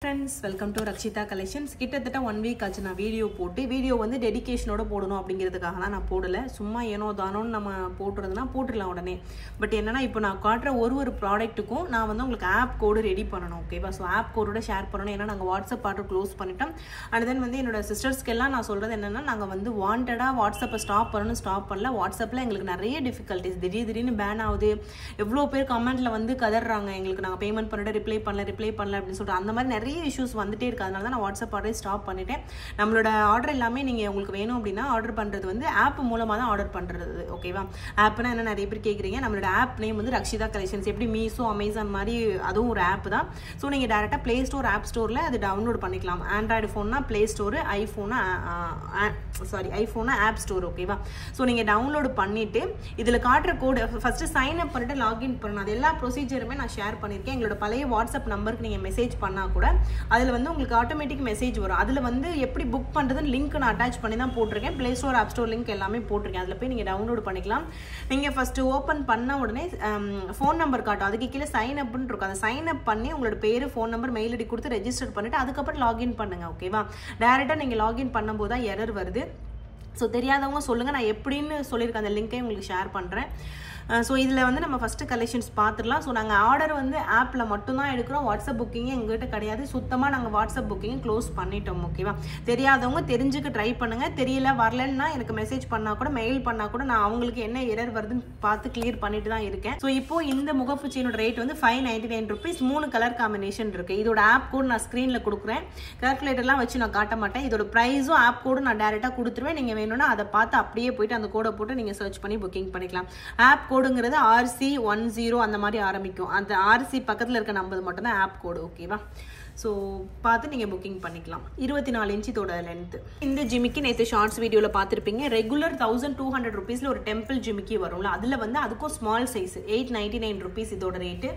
Friends, welcome to Rakshita Collections. கிட்டத்தட்ட 1 week ஆச்சு நான் வீடியோ போட்டு வீடியோ வந்து டெடிகேஷனோட போடணும் அப்படிங்கிறதுக்காக தான் நான் போடல. சும்மா ஏனோ தானோன்னு நம்ம போடுறதுனா போட்டுடலாம் உடனே. பட் என்னன்னா இப்போ நான் காட்டுற ஒரு ப்ராடக்ட்டுக்கும் நான் வந்து உங்களுக்கு ஆப் கோடு ரெடி பண்ணணும். ஓகேவா? ஸோ ஆப் கோடோட ஷேர் பண்ணணும். ஏன்னா நாங்கள் வாட்ஸ்அப் ஆர்டர் க்ளோஸ் பண்ணிட்டோம். அண்ட் தென் வந்து என்னோட சிஸ்டர்ஸ்க்கெல்லாம் நான் சொல்கிறது என்னென்னா நாங்கள் வந்து வாண்டடாக வாட்ஸ்அப்பை ஸ்டாப் பண்ணல. வாட்ஸ்அப்பில் எங்களுக்கு நிறைய டிஃபிகல்ட்டிஸ் திடீர்னு பேன் ஆகுது. எவ்வளோ பேர் கமெண்ட்டில் வந்து கதறாங்க, எங்களுக்கு நாங்கள் பேமெண்ட் பண்ணிட்டு ரிப்ளை பண்ணல அப்படின்னு சொல்லிட்டு அந்த மாதிரி நிறைய இஷ்யூஸ் வந்துட்டே இருக்கு. அதனால தான் நான் வாட்ஸ்அப் ஆர்டரை ஸ்டாப் பண்ணிட்டேன். நம்மளோட ஆர்டர் எல்லாமே நீங்கள் உங்களுக்கு வேணும் அப்படின்னா ஆர்டர் பண்ணுறது வந்து ஆப் மூலமாக தான் ஆர்டர் பண்ணுறது. ஓகேவா? ஆப்னா என்ன நிறைய பேர் கேட்குறீங்க. நம்மளோட ஆப் நேம் வந்து ரக்ஷிதா கலெக்ஷன்ஸ். எப்படி மீஷோ அமேசான் மாதிரி அதுவும் ஒரு ஆப் தான். ஸோ நீங்கள் டேரெக்டாக ப்ளே ஸ்டோர் ஆப் ஸ்டோரில் அது டவுன்லோட் பண்ணிக்கலாம். ஆண்ட்ராய்டு ஃபோன்னா ப்ளே ஸ்டோரு, ஐஃபோனா ஆப் ஸ்டோர். ஓகேவா? ஸோ நீங்கள் டவுன்லோடு பண்ணிவிட்டு இதில் காட்டுற கோடு ஃபஸ்ட்டு சைன் அப் பண்ணிட்டு லாகின் பண்ணணும். அது எல்லா ப்ரொசீஜருமே நான் ஷேர் பண்ணியிருக்கேன். எங்களோட பழைய வாட்ஸ்அப் நம்பருக்கு நீங்கள் மெசேஜ் பண்ணால் கூட அதில் வந்து உங்களுக்கு ஆட்டோமேட்டிக் மெசேஜ் வரும். அதில் வந்து எப்படி புக் பண்ணுறதுன்னு லிங்க் நான் அட்டாச் பண்ணி தான் போட்டிருக்கேன். Play store app store link எல்லாமே போட்டிருக்கேன். அதில் போய் நீங்கள் டவுன்லோட் பண்ணிக்கலாம். நீங்கள் ஃபஸ்ட்டு ஓப்பன் பண்ண உடனே ஃபோன் நம்பர் காட்டும். அதுக்கு கீழே சைன் அப்னு இருக்கும். அதை சைன் அப் பண்ணி உங்களோட பேர், ஃபோன் நம்பர், மெயில் ஐடி கொடுத்து ரெஜிஸ்டர் பண்ணிவிட்டு அதுக்கப்புறம் லாகின் பண்ணுங்கள். ஓகேவா? டேரெக்டாக நீங்கள் லாகின் பண்ணும்போது தான் எரர் வருது. ஸோ தெரியாதவங்க சொல்லுங்கள், நான் எப்படின்னு சொல்லியிருக்கேன். அந்த லிங்க்கை உங்களுக்கு ஷேர் பண்ணுறேன். ஸோ இதில் வந்து நம்ம ஃபஸ்ட்டு கலெக்ஷன்ஸ் பார்த்துடலாம். ஸோ நாங்கள் ஆர்டர் வந்து ஆப்பில் மட்டும்தான் எடுக்கிறோம். வாட்ஸ்அப் புக்கிங்கே எங்கள்கிட்ட கிடையாது. சுத்தமாக நாங்கள் வாட்ஸ்அப் புக்கிங் க்ளோஸ் பண்ணிட்டோம். ஓகேவா? தெரியாதவங்க தெரிஞ்சுக்க ட்ரை பண்ணுங்கள். தெரியல வரலன்னா எனக்கு மெசேஜ் பண்ணால் கூட, மெயில் பண்ணால் கூட நான் அவங்களுக்கு என்ன எரர் வருதுன்னு பார்த்து கிளியர் பண்ணிட்டு தான் இருக்கேன். ஸோ இப்போது இந்த முகப்பு செயினோட ரேட் வந்து 599 rupees. 3 கலர் காம்பினேஷன் இருக்குது. இதோட ஆப் கோடு நான் ஸ்க்ரீனில் கொடுக்குறேன். கால்குலேட்டர்லாம் வச்சு நான் காட்ட மாட்டேன். இதோட ப்ரைஸும் ஆப் கோடும் நான் டேரெக்டாக கொடுத்துருவேன். நீங்கள் வேணும்னா அதை பார்த்து அப்படியே போயிட்டு அந்த கோடை போட்டு நீங்கள் சர்ச் பண்ணி புக்கிங் பண்ணிக்கலாம். ஆப் கோடுங்கிறது RC10 அந்த மாதிரி ஆரம்பிக்கும். அந்த RC பக்கத்தில் இருக்க நம்பர் மட்டும் தான் ஆப் கோடு. ஓகேவா? ஸோ பார்த்து நீங்கள் புக்கிங் பண்ணிக்கலாம். 24 inch இதோட லென்த்து. இந்த ஜிமிக்கி நேற்று ஷார்ட்ஸ் வீடியோவில் பார்த்துருப்பீங்க. ரெகுலர் 1200 rupees ஒரு டெம்பிள் ஜிமிக்கி வரும்ல, அதில் வந்து அதுக்கும் ஸ்மால் சைஸ் 899 rupees இதோட ரேட்டு.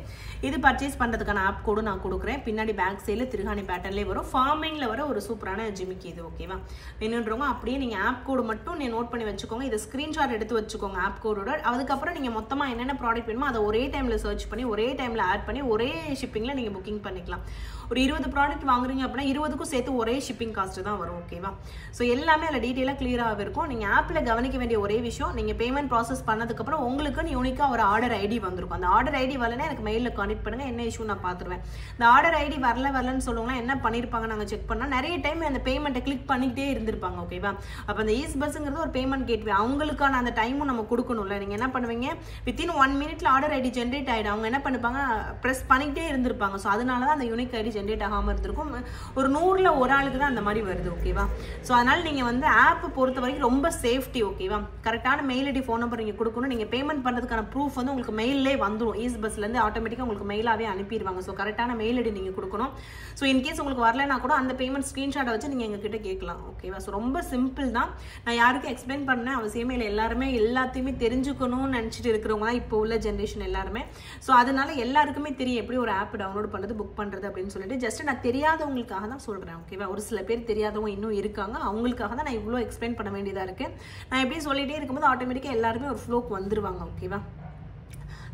இது பர்ச்சேஸ் பண்ணுறதுக்கான ஆப் கோடு நான் கொடுக்குறேன். பின்னாடி பேக் சைடில் திருகாணி பேட்டர்ன்லேயே வரும். ஃபார்மிங்கில் வர ஒரு சூப்பரான ஜிமிக்கி இது. ஓகேவா? வேணுன்றவங்க அப்படியே நீங்கள் ஆப் கோடு மட்டும் நீங்கள் நோட் பண்ணி வச்சுக்கோங்க. இதை ஸ்க்ரீன்ஷாட் எடுத்து வச்சுக்கோங்க ஆப் கோடோட. அதுக்கப்புறம் நீங்கள் மொத்தமாக என்னென்ன ப்ராடக்ட் வேணுமோ அதை ஒரே டைமில் சர்ச் பண்ணி ஒரே டைமில் ஆட் பண்ணி ஒரே ஷிப்பிங்கில் நீங்கள் புக்கிங் பண்ணிக்கலாம். ஒரு 20 ப்ராடக்ட் வாங்குறீங்க அப்படின்னா 20க்கும் சேர்த்து ஒரே ஷிப்பிங் காஸ்ட் தான் வரும். ஓகேவா? ஸோ எல்லாமே அதில் டீட்டெயிலாக கிளியராக இருக்கும். நீங்கள் ஆப்பில் கவனிக்க வேண்டிய ஒரே விஷயம், நீங்கள் பேமெண்ட் ப்ராசஸ் பண்ணதுக்கப்புறம் உங்களுக்குன்னு யூனிக்காக ஒரு ஆர்டர் ஐடி வந்திருக்கும். அந்த ஆர்டர் ஐடி வரலன்னா எனக்கு மெயிலில் கான்டெக்ட் பண்ணுங்கள். என்ன இஷ்யூ நான் பார்த்துருவேன். இந்த ஆர்டர் ஐடி வரலன்னு சொல்லுவாங்கன்னா என்ன பண்ணியிருப்பாங்க நாங்கள் செக் பண்ணால் நிறைய டைம் அந்த பேமெண்ட்டை கிளிக் பண்ணிக்கிட்டே இருந்திருப்பாங்க. ஓகேவா? அப்போ அந்த ஈஸ் பஸ்ஸுங்கிறது ஒரு பேமெண்ட் கேட்வே. அவங்களுக்கான அந்த டைமும் நம்ம கொடுக்கணும்ல. நீங்கள் என்ன பண்ணுவீங்க, within 1 minute order ID generate ஆகிடும். அவங்க என்ன பண்ணிப்பாங்க, ப்ரெஸ் பண்ணிக்கிட்டே இருந்திருப்பாங்க. ஸோ அதனால தான் அந்த யூனிக் ஐடி ஜென்ரேட் ஆகாமல் இருந்திருக்கும். ஒரு 100ல் ஒரு ஆளுக்கு தான் அந்த மாதிரி வருது. ஓகேவா? ஸோ அதனால் நீங்கள் வந்து ஆப் பொறுத்த வரைக்கும் ரொம்ப சேஃப்டி. ஓகேவா? கரெக்டான மெயில் ஐடி, ஃபோன் நம்பர் நீங்கள் கொடுக்கணும். நீங்கள் பேமெண்ட் பண்ணுறதுக்கான ப்ரூஃப் வந்து உங்களுக்கு மெயிலே வந்துடும். ஈஸ் பஸ்லேருந்து ஆட்டோமேட்டிக்காக உங்களுக்கு மெயிலாகவே அனுப்பிடுவாங்க. ஸோ கரெக்டான மெயில் ஐடி நீங்கள் கொடுக்கணும். ஸோ இன்கேஸ் உங்களுக்கு வரலன்னா கூட அந்த பேமெண்ட் ஸ்க்ரீன்ஷாட்டை வச்சு நீங்கள் எங்ககிட்ட கேட்கலாம். ஓகேவா? ஸோ ரொம்ப சிம்பிள் தான். நான் யாருக்கும் எக்ஸ்பிளைன் பண்ண அவசியமே இல்லை. எல்லாருமே எல்லாத்தையுமே தெரிஞ்சுக்கணும்னு நினச்சிட்டு இருக்கிறவங்க தான் இப்போ உள்ள ஜென்ரேஷன் எல்லாருமே. ஸோ அதனால எல்லாருக்குமே தெரியும் எப்படி ஒரு ஆப் டவுன்லோட் பண்ணுறது, புக் பண்ணுறது அப்படின்னு சொல்லிட்டு. ஜஸ்ட் நான் தெரியாதவங்களுக்காக தான் சொல்கிறேன். ஓகேவா? ஒரு சில பேர் தெரியாதவங்க இன்னும் இருக்காங்க. அவங்களுக்காக தான் நான் இவ்வளோ எக்ஸ்பிளைன் பண்ண வேண்டியதாக இருக்குது. நான் எப்படி சொல்லிகிட்டே இருக்கும்போது ஆட்டோமேட்டிக்காக எல்லாருமே ஒரு ஃப்ளோக்கு வந்துருவாங்க. ஓகேவா?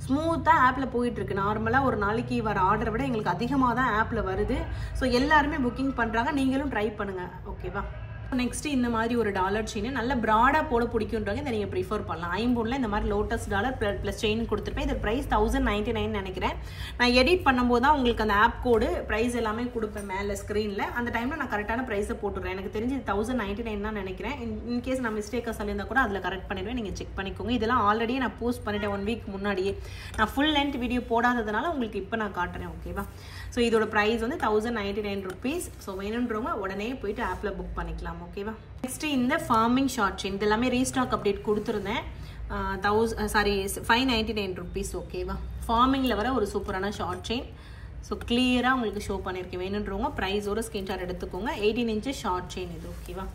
ஸ்மூத்தாக ஆப்பில் போயிட்டுருக்கு. நார்மலாக ஒரு நாளைக்கு வர ஆர்டரை விட எங்களுக்கு அதிகமாக தான் ஆப்பில் வருது. ஸோ எல்லாருமே புக்கிங் பண்ணுறாங்க. நீங்களும் ட்ரை பண்ணுங்கள். ஓகேவா? நெக்ஸ்ட்டு இந்த மாதிரி ஒரு டாலர் செயின் நல்ல ப்ராடாக போட பிடிக்குன்றவங்க இதை நீங்கள் ப்ரிஃபர் பண்ணலாம். ஐம்பொன்னில் இந்த மாதிரி லோட்டஸ் டாலர் ப்ளஸ் செயின் கொடுத்துருப்பேன். இது ப்ரைஸ் 1099 நினைக்கிறேன். நான் எடிட் பண்ணும்போது தான் உங்களுக்கு அந்த ஆப் கோடு ப்ரைஸ் எல்லாமே கொடுப்பேன் மேலே ஸ்க்ரீனில். அந்த டைமில் நான் கரெக்டான ப்ரைஸை போட்டுடுறேன். எனக்கு தெரிஞ்சு 1099 தான் நினைக்கிறேன். இன்கேஸ் நான் மிஸ்டேக்காக சொல்லியிருந்தால் கூட அதில் கரெக்ட் பண்ணிடுவேன். நீங்கள் செக் பண்ணிக்கோங்க. இதெல்லாம் ஆல்ரெடியே நான் போஸ்ட் பண்ணிட்டேன் 1 week முன்னாடியே. நான் ஃபுல் லென்த் வீடியோ போடாததுனால உங்களுக்கு இப்போ நான் காட்டுறேன். ஓகேவா? ஸோ இதோட ப்ரைஸ் வந்து 1099 rupees. ஸோ வேணுன்றவங்க உடனே போயிட்டு ஆப்பில் புக் பண்ணிக்கலாம். ஓகேவா? நெக்ஸ்ட்டு இந்த ஃபார்மிங் ஷார்ட் செயின் இது எல்லாமே ரீஸ்டாக் அப்டேட் கொடுத்துருந்தேன். 599 rupees. ஓகேவா? ஃபார்மிங்கில் வர ஒரு சூப்பரான ஷார்ட் செயின். ஸோ கிளியராக உங்களுக்கு ஷோ பண்ணியிருக்கேன். வேணுன்றவங்க ப்ரைஸோட ஸ்க்ரீன்ஷாட் எடுத்துக்கோங்க. 18 inch ஷார்ட் செயின் இது. ஓகேவா?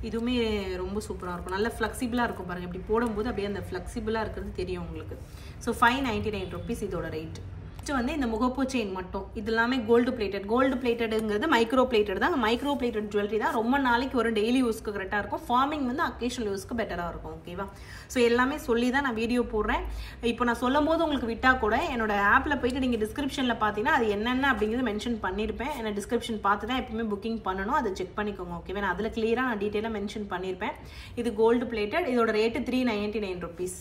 இதுவுமே ரொம்ப சூப்பராக இருக்கும். நல்ல ஃப்ளெக்சிபிளாக இருக்கும் பாருங்கள். இப்படி போடும்போது அப்படியே அந்த ஃப்ளெக்சிபிளாக இருக்கிறது தெரியும் உங்களுக்கு. ஸோ 599 rupees இதோட ரேட். நெக்ஸ்ட் வந்து இந்த முகப்பு செயின் மட்டும் இது எல்லாமே கோல்டு பிளேட்டடுங்கிறது மைக்ரோ பிளேட்டட் தான். மைக்ரோ பிளேட்டட் ஜுவல்லரி தான். ரொம்ப நாளைக்கு வரும், டெய்லி யூஸ்க்கு கரெக்டாக இருக்கும். ஃபார்மிங் வந்து அக்கேஷனல் யூஸ்க்கு பெட்டராக இருக்கும். ஓகேவா? ஸோ எல்லாமே சொல்லி தான் நான் வீடியோ போடுறேன். இப்போ நான் சொல்லும் போது உங்களுக்கு விட்டால் கூட என்னோட ஆப்பில் போயிட்டு நீங்கள் டிஸ்கிரிப்ஷனில் பார்த்தீங்கன்னா அது என்னென்ன அப்படிங்கிறது மென்ஷன் பண்ணியிருப்பேன். என்ன டிஸ்கிரிப்ஷன் பார்த்து தான் எப்பவுமே புக்கிங் பண்ணணும், அதை செக் பண்ணிக்கோங்க. ஓகேவா? நான் அதில் கிளியராக நான் டீட்டெயிலாக மென்ஷன் பண்ணியிருப்பேன். இது கோல்டு பிளேட்டட், இதோட ரேட்டு 399 rupees.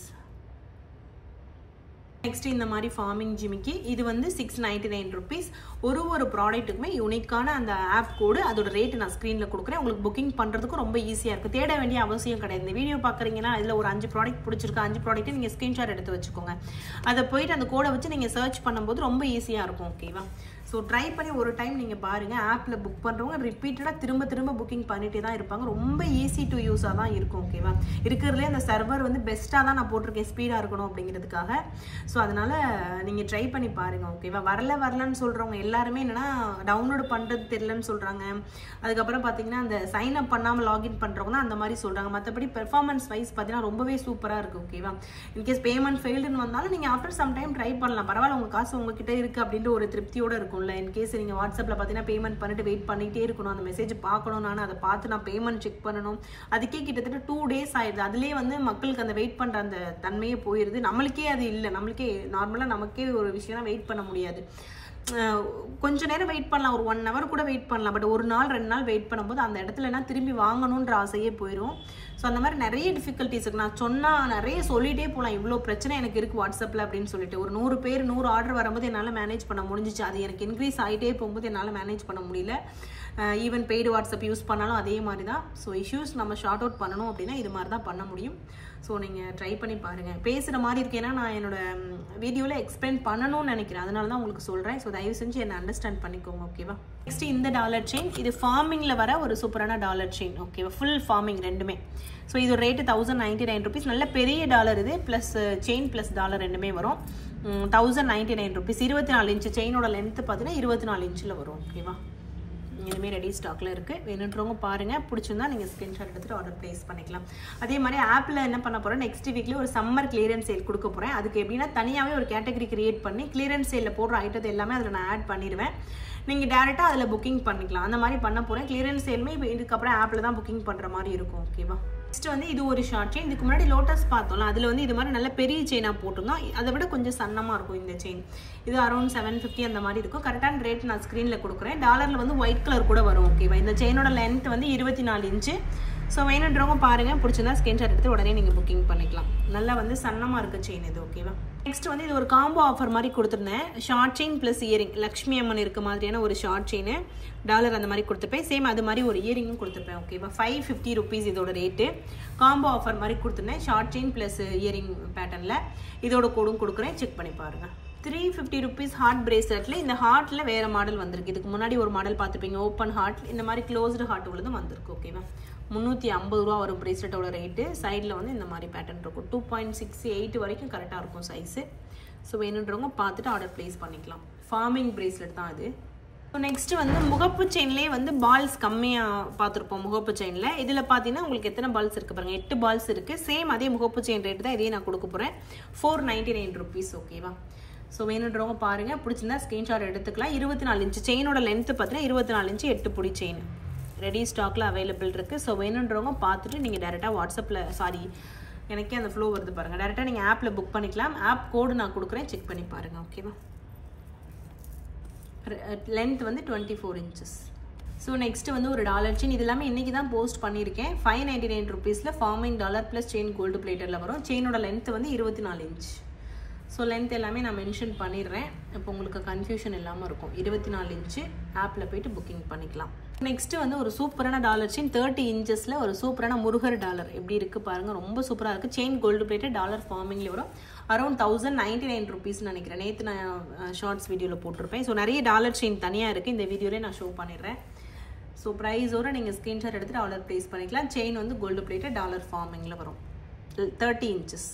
நெக்ஸ்ட் இந்த மாதிரி ஃபார்மிங் ஜிமிக்கி இது வந்து 699 rupees. ஒரு ப்ராடக்ட்டுக்குமே யூனிக்கான அந்த ஆப் கோடு அதோட ரேட்டு நான் ஸ்க்ரீனில் கொடுக்குறேன். உங்களுக்கு புக்கிங் பண்ணுறதுக்கும் ரொம்ப ஈஸியாக இருக்குது. தேட வேண்டிய அவசியம் கிடையாது. இந்த வீடியோ பார்க்குறீங்கன்னா இதில் ஒரு 5 ப்ராடக்ட் பிடிச்சிருக்கு, 5 ப்ராடக்ட்டு நீங்கள் ஸ்க்ரீன்ஷாட் எடுத்து வச்சுக்கோங்க. அதை போயிட்டு அந்த கோடை வச்சு நீங்கள் சர்ச் பண்ணும்போது ரொம்ப ஈஸியாக இருக்கும். ஓகேவா? ஸோ ட்ரை பண்ணி ஒரு டைம் நீங்கள் பாருங்கள். ஆப்பில் புக் பண்ணுறவங்க ரிப்பீட்டடாக திரும்ப புக்கிங் பண்ணிகிட்டே தான் இருப்பாங்க. ரொம்ப ஈஸி டு யூஸாக தான் இருக்கும். ஓகேவா? இருக்கிறதுலே அந்த சர்வர் வந்து பெஸ்ட்டாக தான் நான் போட்டிருக்கேன், ஸ்பீடாக இருக்கணும் அப்படிங்கிறதுக்காக. ஸோ அதனால் நீங்கள் ட்ரை பண்ணி பாருங்கள். ஓகேவா? வரலன்னு சொல்கிறவங்க எல்லாருமே என்னென்னா டவுன்லோட் பண்ணுறது தெரியலன்னு சொல்கிறாங்க. அதுக்கப்புறம் பார்த்தீங்கன்னா அந்த சைன் அப் பண்ணாமல் லாகின் பண்ணுறவங்க தான் அந்த மாதிரி சொல்கிறாங்க. மற்றபடி பெர்ஃபார்மன்ஸ் வைஸ் பார்த்தீங்கன்னா ரொம்பவே சூப்பராக இருக்குது. ஓகேவா? இன்கேஸ் பேமெண்ட் ஃபெயில்டுன்னு வந்தாலும் நீங்கள் ஆஃப்டர் சம் டைம் ட்ரை பண்ணலாம். பரவாயில்ல, உங்கள் காசு உங்ககிட்ட இருக்குது அப்படின்ற ஒரு திருப்தியோடு இருக்கும். இன்கேஸ் நீங்கள் வாட்ஸ்அப்பில் பார்த்தீங்கன்னா பேமெண்ட் பண்ணிட்டு வெயிட் பண்ணிகிட்டே இருக்கணும், அந்த மெசேஜ் பார்க்கணும், நான் அதை பார்த்து நான் பேமெண்ட் செக் பண்ணணும், அதுக்கே கிட்டத்தட்ட 2 days ஆயிடுது. அதுலேயே வந்து மக்களுக்கு அந்த வெயிட் பண்ணுற அந்த தன்மையே போயிடுது. நம்மளுக்கே அது இல்லை. நம்மளுக்கே நார்மலாக நமக்கே ஒரு விஷயம் வெயிட் பண்ண முடியாது. கொஞ்ச நேரம் வெயிட் பண்ணலாம், ஒரு 1 hour கூட வெயிட் பண்ணலாம். பட் ஒரு நாள் 2 நாள் வெயிட் பண்ணும்போது அந்த இடத்துல திரும்பி வாங்கணுன்ற ஆசையே போயிடும். ஸோ அந்த மாதிரி நிறைய டிஃபிகல்ட்டிஸ் இருக்குது. நான் சொன்னால் நிறைய சொல்லிகிட்டே போகலாம், இவ்வளோ பிரச்சனை எனக்கு இருக்குது வாட்ஸ்அப்பில் அப்படின்னு சொல்லிட்டு. ஒரு 100 பேர் 100 ஆர்டர் வரும்போது என்னால் மேனேஜ் பண்ண முடிஞ்சிச்சு. அது எனக்கு இன்க்ரீஸ் ஆகிட்டே போகும்போது என்னால் மேனேஜ் பண்ண முடியல. ஈவன் பெய்டு வாட்ஸ்அப் யூஸ் பண்ணாலும் அதே மாதிரி தான். ஸோ இஷ்யூஸ் நம்ம ஷார்ட் அவுட் பண்ணணும் அப்படின்னா இது மாதிரி தான் பண்ண முடியும். ஸோ நீங்கள் ட்ரை பண்ணி பாருங்கள். பேசுகிற மாதிரி இருக்கேன்னா நான் என்னோடய வீடியோவில் எக்ஸ்பிளைன் பண்ணணும்னு நினைக்கிறேன், அதனால தான் உங்களுக்கு சொல்கிறேன். ஸோ தயவு செஞ்சு என்னை அண்டர்ஸ்டாண்ட் பண்ணிக்கோங்க. ஓகேவா? நெக்ஸ்ட் இந்த டாலர் செயின், இது ஃபார்மிங்கில் வர ஒரு சூப்பரான டாலர் செயின். ஓகேவா? ஃபுல் ஃபார்மிங் ரெண்டுமே. ஸோ இது ரேட்டு 1099 rupees. நல்ல பெரிய டாலர் இது, ப்ளஸ் செயின் ப்ளஸ் டாலர் ரெண்டுமே வரும். 1099 rupees. 24 inch செயினோட லென்த்து பார்த்தீங்கன்னா 24 inch வரும். ஓகேவா? இதுமாரி ரெடி ஸ்டாக்கில் இருக்குது. வேணுன்றவங்க பாருங்கள், பிடிச்சிருந்தா நீங்கள் ஸ்க்ரீன்ஷாட் எடுத்துகிட்டு ஆர்டர் ப்ளேஸ் பண்ணிக்கலாம். அதே மாதிரி ஆப்பில் என்ன பண்ண போகிறேன், நெக்ஸ்ட் வீக்லேயே ஒரு சம்மர் கிளியரன்ஸ் சேல் கொடுக்க போகிறேன். அதுக்கு எப்படின்னா தனியாகவே ஒரு கேட்டகரி கிரியேட் பண்ணி கிளியரன்ஸ் சேலில் போடுற ஐட்டத்தை எல்லாமே அதில் நான் ஆட் பண்ணிடுவேன். நீங்கள் டேரெக்டாக அதில் புக்கிங் பண்ணிக்கலாம். அந்த மாதிரி பண்ண போகிறேன். கிளியரன்ஸ் சேலுமே இப்போ இதுக்கப்புறம் ஆப்பில் தான் புக்கிங் பண்ணுற மாதிரி இருக்கும். ஓகேவா? நெக்ஸ்ட் வந்து இது ஒரு ஷார்ட் செயின். இதுக்கு முன்னாடி லோட்டஸ் பார்த்தோம்ல, அதில் வந்து இது மாதிரி நல்ல பெரிய செயினாக போட்டிருந்தோம். அதை விட கொஞ்சம் சன்னமாக இருக்கும் இந்த செயின். இது அரௌண்ட் 750 அந்த மாதிரி இருக்கும். கரெக்டான ரேட் நான் ஸ்க்ரீனில் கொடுக்குறேன். டாலரில் வந்து ஒயிட் கலர் கூட வரும். ஓகேவா? இந்த செயினோட லென்த் வந்து 24 inch. ஸோ வேணுன்றவங்க பாருங்கள், பிடிச்சிருந்தா ஸ்க்ரீன்ஷாட் எடுத்து உடனே நீங்கள் புக்கிங் பண்ணிக்கலாம். நல்லா வந்து சன்னமாக இருக்க செயின் இது. ஓகேவா? நெக்ஸ்ட் வந்து இது ஒரு காம்போ ஆஃபர் மாதிரி கொடுத்துருந்தேன். Short chain plus earring, Lakshmi Amman இருக்க மாதிரியான ஒரு ஷார்ட் செயின், டாலர் அந்த மாதிரி கொடுத்துருப்பேன். சேம் அது மாதிரி ஒரு இயரிங்கும் கொடுத்துருப்பேன். ஓகேவா? 550 rupees இதோட ரேட்டு. காம்போ ஆஃபர் மாதிரி கொடுத்துருந்தேன், ஷார்ட் செயின் ப்ளஸ் இயரிங் பேட்டர்னில். இதோட கோடும் கொடுக்குறேன், செக் பண்ணி பாருங்கள். 350 rupees ஹார்ட் பிரேஸ்லெட்டில். இந்த ஹார்ட்டில் வேறு மாடல் வந்திருக்கு. இதுக்கு முன்னாடி ஒரு மாடல் பார்த்துப்பீங்க, ஓப்பன் ஹார்ட். இந்த மாதிரி க்ளோஸ்டு ஹார்ட் உள்ளதும் வந்திருக்கு. ஓகேவா? 350 ரூபா வரும் பிரேஸ்லெட்டோட ரேட்டு. சைடில் வந்து இந்த மாதிரி பேட்டர்ன் இருக்கும். 2.68 வரைக்கும் கரெக்டாக இருக்கும் சைஸு. ஸோ வேணுன்றவங்க பார்த்துட்டு ஆர்டர் ப்ளேஸ் பண்ணிக்கலாம். ஃபார்மிங் பிரேஸ்லெட் தான் இது. ஸோ நெக்ஸ்ட் வந்து முகப்பு செயின்லேயே வந்து பால்ஸ் கம்மியாக பார்த்துருப்போம். முகப்பு செயினில் இதில் பார்த்தீங்கன்னா உங்களுக்கு எத்தனை பால்ஸ் இருக்குது பாருங்கள், 8 பால்ஸ் இருக்குது. சேம் அதே முகப்பு செயின் ரேட்டு தான் இதையே நான் கொடுக்க போகிறேன், 499 rupees. ஓகேவா? ஸோ வேணுன்றவங்க பாருங்கள், பிடிச்சிருந்தா ஸ்க்ரீன்ஷாட் எடுத்துக்கலாம். 24 inch செயினோட லென்த்து பார்த்தீங்கன்னா 24 inch 8 புடி செயின் ரெடி ஸ்டாக்கில் அவைலபிள் இருக்குது. ஸோ வேணுன்றவங்க பார்த்துட்டு நீங்கள் டேரெக்டாக வாட்ஸ்அப்பில் எனக்கே அந்த ஃப்ளோ வருது பாருங்கள், டேரெக்டாக நீங்கள் ஆப்பில் புக் பண்ணிக்கலாம். ஆப் கோடு நான் கொடுக்குறேன், செக் பண்ணி பாருங்கள். ஓகேவா? லென்த் வந்து 24 inches. ஸோ நெக்ஸ்ட் வந்து ஒரு டாலர் செயின். இது எல்லாமே இன்றைக்கி தான் போஸ்ட் பண்ணியிருக்கேன். 599 rupeesல forming dollar plus chain gold பிளேட்டரில் வரும். செயினோட லென்த் வந்து 24 inch. ஸோ லென்த் எல்லாமே நான் மென்ஷன் பண்ணிடுறேன், இப்போ உங்களுக்கு கன்ஃபியூஷன் இல்லாமல் இருக்கும். 24 inch ஆப்பில் போய்ட்டு புக்கிங் பண்ணிக்கலாம். நெக்ஸ்ட்டு வந்து ஒரு சூப்பரான டாலர் செயின் 30 inchஸில் ஒரு சூப்பரான முருகர் டாலர் எப்படி இருக்குது பாருங்கள், ரொம்ப சூப்பராக இருக்குது. செயின் கோல்டு பிளேட்டட், டாலர் ஃபார்மிங்கில் வரும். அரௌண்ட் 1099 rupees நினைக்கிறேன். நேற்று நான் ஷார்ட்ஸ் வீடியோவில் போட்டிருப்பேன். ஸோ நிறைய டாலர் செயின் தனியாக இருக்குது, இந்த வீடியோவில் நான் ஷோ பண்ணிடுறேன். ஸோ ப்ரைஸோடு நீங்கள் ஸ்க்ரீன்ஷாட் எடுத்துகிட்டு ஆர்டர் ப்ளேஸ் பண்ணிக்கலாம். செயின் வந்து கோல்டு பிளேட்டட், டாலர் ஃபார்மிங்கில் வரும், 30 inches.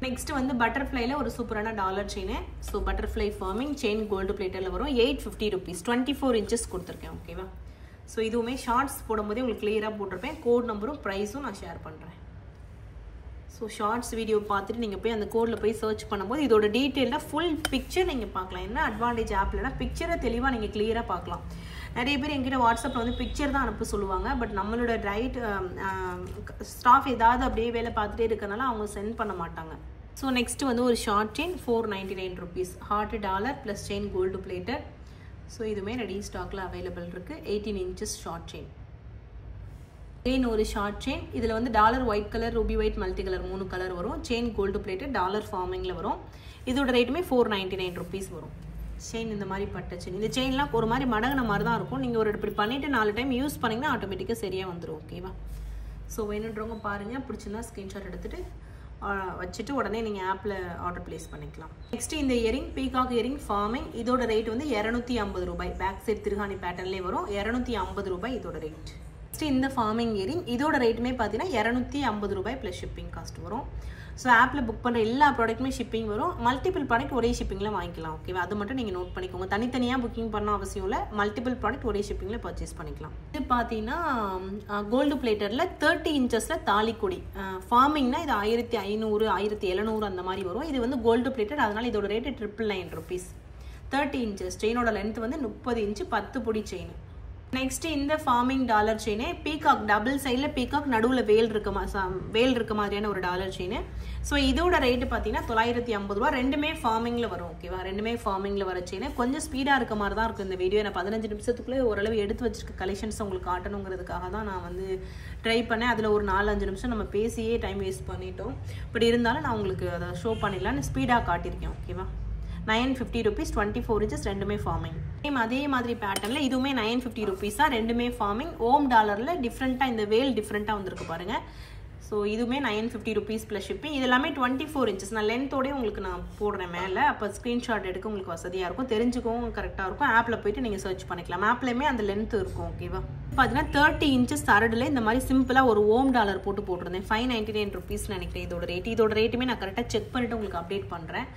நெக்ஸ்ட் வந்து பட்டர்ஃப்ளைல ஒரு சூப்பரான dollar chain. So butterfly forming chain gold பிளேட்டரில் வரும், 850 rupees, 24 inches கொடுத்துருக்கேன். ஓகேவா? ஸோ இதுவுமே ஷார்ட்ஸ் போடும்போதே உங்களுக்கு கிளியராக போட்டிருப்பேன். கோட் நம்பரும் ப்ரைஸும் நான் ஷேர் பண்ணுறேன். ஸோ ஷார்ட்ஸ் வீடியோ பார்த்துட்டு நீங்கள் போய் அந்த கோடில் போய் சர்ச் பண்ணும்போது இதோட டீட்டெயிலாக ஃபுல் பிக்சர் நீங்கள் பார்க்கலாம். என்ன அட்வான்டேஜ் ஆப்லனா பிக்சரை தெளிவாக நீங்கள் கிளியராக பார்க்கலாம். நிறைய பேர் என்கிட்ட வாட்ஸ்அப்பில் வந்து பிக்சர் தான் அனுப்ப சொல்லுவாங்க. பட் நம்மளோட ஸ்டாஃப் ஏதாவது அப்படியே வேலை பார்த்துட்டே இருக்கனால அவங்க சென்ட் பண்ண மாட்டாங்க. ஸோ நெக்ஸ்ட் வந்து ஒரு short chain 499 rupees, heart dollar plus chain gold plated. So இதுவுமே ரெடி ஸ்டாக்கில் அவைலபிள் இருக்குது. 18 inches ஷார்ட் செயின். செயின் ஒரு ஷார்ட் செயின். இதில் வந்து dollar white colour, ruby white, multi colour 3 colour வரும். செயின் கோல்டு பிளேட்டட், டாலர் ஃபார்மிங்கில் வரும். இதோட ரேட்டுமே 499 rupees வரும். செயின் இந்த மாதிரி பட்ட செயின். இந்த செயின்லாம் ஒரு மாதிரி மடங்கின மாதிரி தான் இருக்கும். நீங்கள் ஒரு இப்படி பண்ணிவிட்டு 4 டைம் யூஸ் பண்ணிங்கன்னா ஆட்டோமேட்டிக்காக சரியாக வந்துடும். ஓகேவா? ஸோ வேணுன்றவங்க பாருங்கள், பிடிச்சிருந்தா ஸ்க்ரீன்ஷாட் எடுத்துகிட்டு வச்சுட்டு உடனே நீங்கள் ஆப்பில் ஆர்டர் ப்ளேஸ் பண்ணிக்கலாம். நெக்ஸ்ட் இந்த இயரிங் பீகாக் இயரிங் ஃபார்மிங். இதோட ரேட் வந்து 250 ரூபாய். பேக் சைட் திருகாணி பேட்டர்ன்லேயே வரும். 250 ரூபாய் இதோட ரேட். நெக்ஸ்ட் இந்த ஃபார்மிங் இயரிங் இதோட ரேட்டுமே பார்த்தீங்கன்னா 250 ரூபாய் ப்ளஸ் ஷிப்பிங் காஸ்ட் வரும். ஸோ ஆப்பில் புக் பண்ணுற எல்லா ப்ராடக்ட்டுமே ஷிப்பிங் வரும். மல்டிபிள் ப்ராடக்ட் ஒரே ஷிப்பிங்கில் வாங்கிக்கலாம். ஓகேவா? அது மட்டும் நீங்கள் நோட் பண்ணிக்கோங்க. தனித்தனியாக புக்கிங் பண்ண அவசியம் இல்லை. மல்டிபிள் ப்ராடக்ட் ஒரே ஷிப்பிங்கில் பர்ச்சேஸ் பண்ணிக்கலாம். இது பார்த்தீங்கன்னா கோல்டு பிளேட்டரில் 30 inches தாலிக்கொடி. ஃபார்மிங்னா இது 1500 1700 அந்த மாதிரி வரும். இது வந்து கோல்டு பிளேட்டட், அதனால் இதோட ரேட்டு 999 rupees. 30 inches செயினோட லென்த் வந்து 30 inch 10 பொடி செயின். நெக்ஸ்ட் இந்த farming dollar chain peacock double சைடில் பீகாக் நடுவில் வேல் இருக்க மாதிரியான ஒரு டாலர் செயின். ஸோ இதோட ரேட்டு பார்த்தீங்கன்னா 950 ரூபா. ரெண்டுமே ஃபார்மிங்கில் வரும். ஓகேவா? ரெண்டுமே ஃபார்மிங்கில் வர செயின். கொஞ்சம் ஸ்பீடாக இருக்க மாதிரி தான் இருக்கும் இந்த வீடியோ. நான் 15 நிமிஷத்துக்குள்ளே ஓரளவு எடுத்து வச்சிருக்க கலெக்ஷன்ஸ் உங்களுக்கு காட்டணுங்கிறதுக்காக தான் நான் வந்து ட்ரை பண்ணேன். அதில் ஒரு 4-5 நிமிஷம் நம்ம பேசியே டைம் வேஸ்ட் பண்ணிட்டோம். பட் இருந்தாலும் நான் உங்களுக்கு அதை ஷோ பண்ணிடலான்னு ஸ்பீடாக காட்டியிருக்கேன். ஓகேவா? 950 rupees 24 inches ரெண்டுமே ஃபார்மிங். அதே மாதிரி பேட்டர்னில் இதுவுமே 950 rupees தான். ரெண்டுமே ஃபார்மிங். ஓம் டாலரில் டிஃப்ரெண்ட்டாக இந்த வேல் டிஃப்ரெண்ட்டாக வந்திருக்கு பாருங்கள். ஸோ இதுவுமே 950 rupees ப்ளஸ் ஷிப்பிங். இது எல்லாமே 24 inches. நான் லென்த்தோடய உங்களுக்கு நான் போடுறேன் மேலே. அப்போ ஸ்க்ரீன்ஷாட் எடுக்க உங்களுக்கு வசதியாக இருக்கும். தெரிஞ்சுக்கவும் கரெக்டாக இருக்கும். ஆப்பில் போய்ட்டு நீங்கள் சர்ச் பண்ணிக்கலாம். ஆப்லேயுமே அந்த லென்த் இருக்கும். ஓகேவா? பார்த்தீங்கன்னா 30 inches தரடில் இந்த மாதிரி சிம்பிளாக ஒரு ஓம் டாலர் போட்டிருந்தேன். 599 rupees நினைக்கிறேன் இதோட ரேட்டுமே நான் கரெக்டாக செக் பண்ணிவிட்டு உங்களுக்கு அப்டேட் பண்ணுறேன்.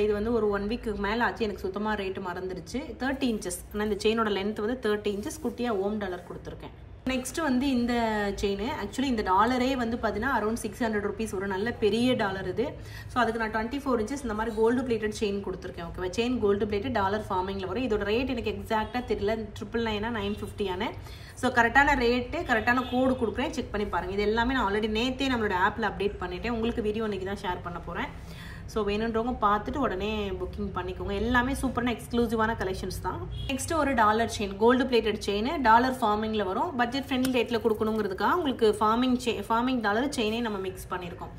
இது வந்து ஒரு 1 week மேலே ஆச்சு. எனக்கு சுத்தமாக ரேட்டு மறந்துடுச்சு. 30 inches. ஆனால் இந்த செயினோட லென்த் வந்து 30 inches. குட்டியாக ஓம் டாலர் கொடுத்துருக்கேன். நெக்ஸ்ட் வந்து இந்த செயின் ஆக்சுவலி இந்த டாலரே வந்து பார்த்தீங்கன்னா அரௌண்ட் 600 rupees ஒரு நல்ல பெரிய டாலர் இது. ஸோ அதுக்கு நான் 24 inches இந்த மாதிரி கோல்டு பிளேட்டட் செயின் கொடுத்துருக்கேன். ஓகேவா? செயின் கோல்டு பிளேட்டட் டாலர் ஃபார்மிங்கில் வரும். இதோட ரேட் எனக்கு எக்ஸாக்டாக தெரியல. 999 950. ஸோ கரெக்டான ரேட்டு கரெக்டான கோடு கொடுக்குறேன். செக் பண்ணி பாருங்கள். இது எல்லாமே நான் ஆல்ரெடி நேற்றே நம்மளோட ஆப்பில் அப்டேட் பண்ணிட்டேன். உங்களுக்கு வீடியோ இன்றைக்கி தான் ஷேர் பண்ண போகிறேன். ஸோ வேணுன்றவங்க பார்த்துட்டு உடனே புக்கிங் பண்ணிக்கோங்க. எல்லாமே சூப்பரான எக்ஸ்க்ளூசிவான கலெக்ஷன்ஸ் தான். நெக்ஸ்ட் ஒரு dollar chain gold plated chain dollar ஃபார்மிங்கில் வரும். பட்ஜெட் ஃப்ரெண்ட்லி ரேட்டில் கொடுக்கணுங்கிறதுக்காக உங்களுக்கு ஃபார்மிங் டாலர் செயினே நம்ம மிக்ஸ் பண்ணியிருக்கோம்.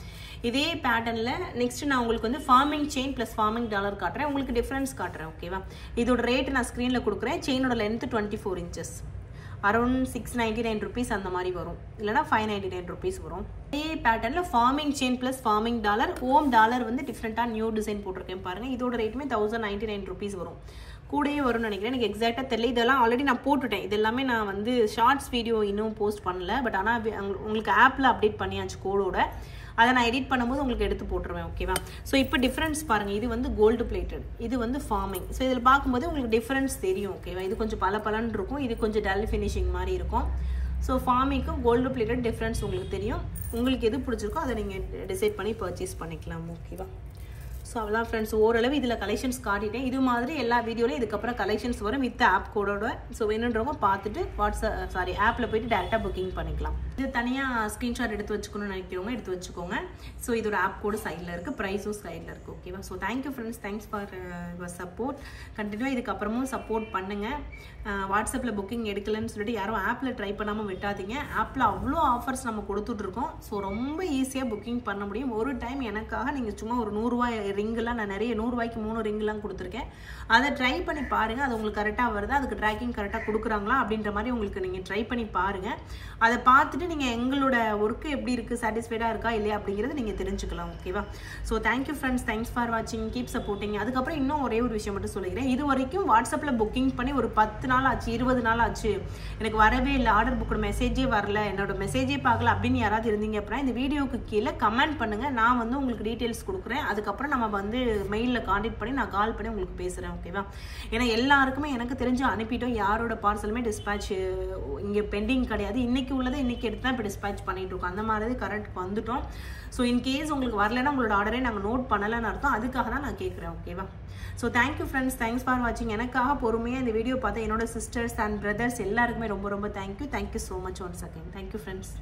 இதே பேட்டர்னில் நெக்ஸ்ட் நான் உங்களுக்கு வந்து farming chain plus forming dollar காட்டுறேன். உங்களுக்கு டிஃப்ரென்ஸ் காட்டுறேன். ஓகேவா? இதோட ரேட்டு நான் ஸ்க்ரீனில் கொடுக்குறேன். செயினோட லென்த் 24 inches. அரௌண்ட் 699 rupees அந்த மாதிரி வரும். இல்லைனா 599 rupees வரும். இதே பேட்டர்னில் forming chain plus forming dollar ஓம் டாலர் வந்து டிஃப்ரெண்ட்டாக நியூ டிசைன் போட்டிருக்கேன் பாருங்கள். இதோட ரேட்டுமே 1099 rupees வரும். கூடயே வரும்னு நினைக்கிறேன். எனக்கு எக்ஸாக்டாக தெரியல. இதெல்லாம் ஆல்ரெடி நான் போட்டுட்டேன். இது எல்லாமே நான் வந்து ஷார்ட்ஸ் வீடியோ இன்னும் போஸ்ட் பண்ணல. பட் ஆனால் உங்களுக்கு ஆப்பில் அப்டேட் பண்ணியாச்சு கோடோட. அதை நான் எடிட் பண்ணும்போது உங்களுக்கு எடுத்து போட்டுருவேன். ஓகேவா? ஸோ இப்போ டிஃப்ரென்ஸ் பாருங்கள். இது வந்து கோல்டு பிளேட்டட், இது வந்து ஃபார்மிங். ஸோ இதில் பார்க்கும்போது உங்களுக்கு டிஃப்ரென்ஸ் தெரியும். ஓகேவா? இது கொஞ்சம் பலன்னு இருக்கும். இது கொஞ்சம் டல் ஃபினிஷிங் மாதிரி இருக்கும். ஸோ ஃபார்மிங்க்கும் கோல்டு பிளேட்டட் டிஃப்ரென்ஸ் உங்களுக்கு தெரியும். உங்களுக்கு எது பிடிச்சிருக்கோ அதை நீங்கள் டிசைட் பண்ணி பர்ச்சேஸ் பண்ணிக்கலாம். ஓகேவா? ஸோ அவ்வளோதான் ஃப்ரெண்ட்ஸ். ஓரளவு இதில் கலெக்ஷன்ஸ் காட்டிட்டேன். இது மாதிரி எல்லா வீடியோலையும் இதுக்கப்புறம் கலெக்ஷன்ஸ் வரும் வித் ஆப் கோடோட. ஸோ வேணுன்றவங்க பார்த்துட்டு ஆப்பில் போய்ட்டு டேரெக்டாக புக்கிங் பண்ணிக்கலாம். இது தனியாக ஸ்க்ரீன்ஷாட் எடுத்து வச்சுக்கணும்னு நினைக்கிறவங்க எடுத்து வச்சுக்கோங்க. ஸோ இதோட ஆப் கோடு சைடில் இருக்குது, ப்ரைஸும் சைடில் இருக்குது. ஓகேவா? So thank you friends. Thanks for your support. கண்டினியூவாக இதுக்கப்புறமும் சப்போர்ட் பண்ணுங்கள். வாட்ஸ்அப்பில் புக்கிங் எடுக்கலன்னு சொல்லிட்டு யாரும் ஆப்பில் ட்ரை பண்ணாமல் விட்டாதீங்க. ஆப்பில் அவ்வளோ ஆஃபர்ஸ் நம்ம கொடுத்துட்ருக்கோம். ஸோ ரொம்ப ஈஸியாக புக்கிங் பண்ண முடியும். ஒரு டைம் எனக்காக நீங்கள் சும்மா ஒரு 100 ரூபாய் ரிங்கெல்லாம் நான் நிறைய 100 ரூபாய்க்கு 3 ரிங்கெல்லாம் கொடுத்துருக்கேன். அதை ட்ரை பண்ணி பாருங்கள். அது உங்களுக்கு கரெக்டாக வருதா, அதுக்கு ட்ராக்கிங் கரெக்டாக கொடுக்குறாங்களா அப்படின்ற மாதிரி உங்களுக்கு நீங்கள் ட்ரை பண்ணி பாருங்கள். அதை பார்த்துட்டு நீங்கள் எங்களோட ஒர்க்கு எப்படி இருக்குது, சாட்டிஸ்ஃபைடாக இருக்கா இல்லையா அப்படிங்கிறது நீங்கள் தெரிஞ்சுக்கலாம். ஓகேவா? So thank you friends. Thanks for வாட்சிங். Keep supporting. அதுக்கப்புறம் இன்னும் ஒரே ஒரு விஷயம் மட்டும் சொல்லிக்கிறேன். இது வரைக்கும் வாட்ஸ்அப்பில் புக்கிங் பண்ணி ஒரு 10 நாள் ஆச்சு, 20 நாள் ஆச்சு, எனக்கு வரவே இல்லை, ஆர்டர் புக்கோட மெசேஜே வரல, என்னோட மெசேஜே பார்க்கல அப்படின்னு யாராவது இருந்தீங்க அப்படின்னா இந்த வீடியோக்கு கீழே கமெண்ட் பண்ணுங்கள். நான் வந்து உங்களுக்கு டீட்டெயில்ஸ் கொடுக்குறேன். அதுக்கப்புறம் நம்ம நம்ம வந்து மெயிலில் காண்டாக்ட் பண்ணி நான் கால் பண்ணி உங்களுக்கு பேசுகிறேன், ஓகேவா? ஏன்னா எல்லாருக்குமே எனக்கு தெரிஞ்சு அனுப்பிட்டோம், யாரோட பார்சலுமே டிஸ்பேட்ச் இங்கே பெண்டிங் கிடையாது. இன்றைக்கி உள்ளதை இன்றைக்கி எடுத்து தான் இப்போ டிஸ்பேட்ச் பண்ணிட்டு இருக்கோம், அந்த மாதிரி கரெக்ட் வந்துட்டோம். ஸோ இன்கேஸ் உங்களுக்கு வரலைன்னா உங்களோட ஆர்டரே நாங்கள் நோட் பண்ணலைன்னு அர்த்தம், அதுக்காக தான் நான் கேட்குறேன், ஓகேவா? So thank you friends, thanks for வாட்சிங். எனக்காக பொறுமையாக இந்த வீடியோ பார்த்து என்னோட சிஸ்டர்ஸ் அண்ட் பிரதர்ஸ் எல்லாருக்குமே ரொம்ப ரொம்ப thank you so much once again. Thank you friends.